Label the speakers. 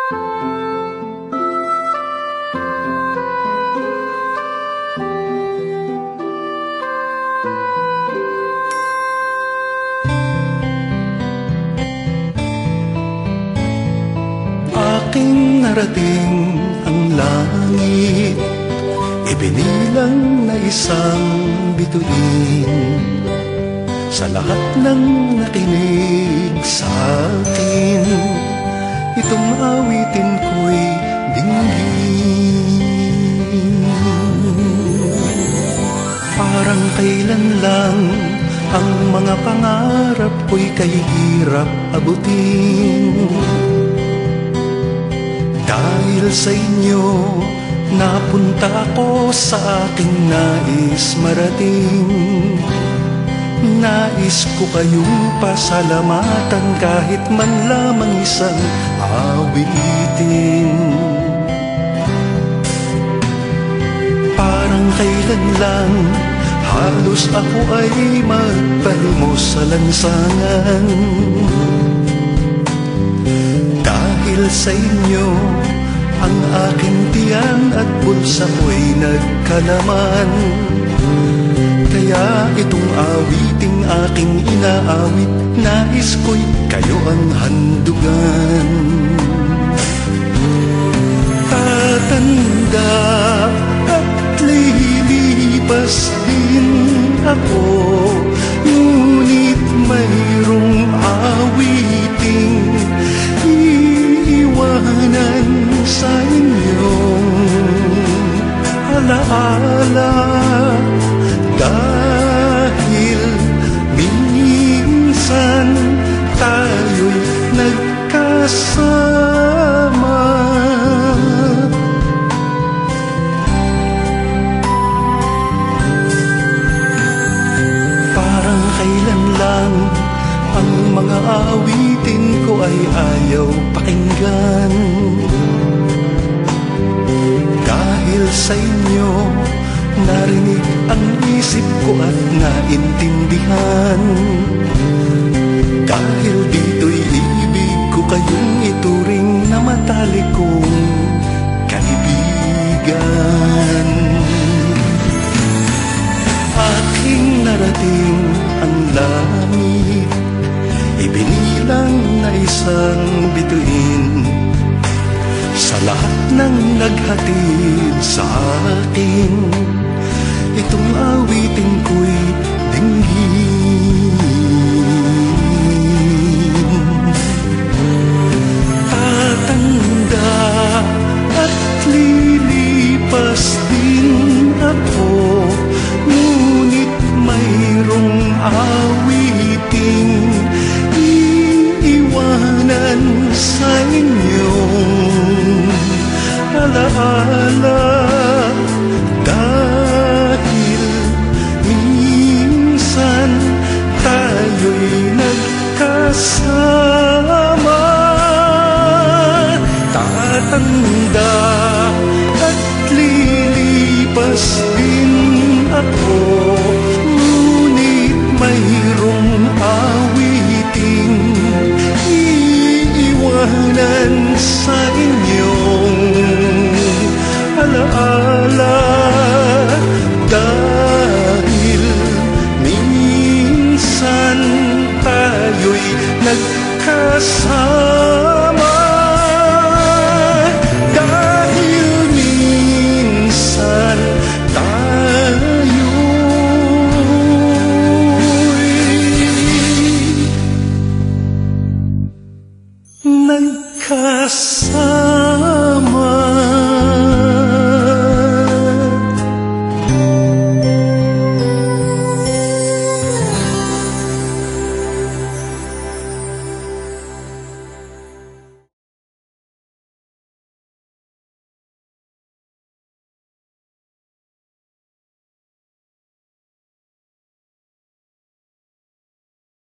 Speaker 1: Aking narating ang langit, ibinilang na isang bituin. Sa lahat ng nakinig sa akin, itong awitin ko'y dinggin. Parang kailan lang ang mga pangarap ko'y kahihirap abutin. Dahil sa inyo, napunta ako sa aking nais marating. Nais ko kayong pasalamatan kahit man lamang isang awitin. Parang kailan lang halos ako ay magpalimos sa lansangan. Dahil sa inyo, ang aking tiyan at bulsa ko'y nagkalaman. Kaya itong awiting aking inaawit, nais ko'y kayo ang handugan. Tatanda at lilipas din ako, ngunit mayroong awiting iiwanan sa inyong alaala. Dahil minsan tayo'y nagkasama. Parang kailan lang ang mga awitin ko ay ayaw pakinggan. Dahil sa inyo, narinig ang isip ko at naintindihan. Dahil dito'y ibig ko kayong ituring na matalik kong kaibigan. Aking narating ang langit, ibinilang na isang bituin. Sa lahat ng naghatid sa akin, itong awitin ko'y dinggin. Tatanda at lilipas din ako, ngunit mayroong awiting iiwanan sa inyong alaala. Dahil minsan tayo'y nagkasama. Tatanda at lilipas din ako, ngunit mayroong awiting iiwanan sa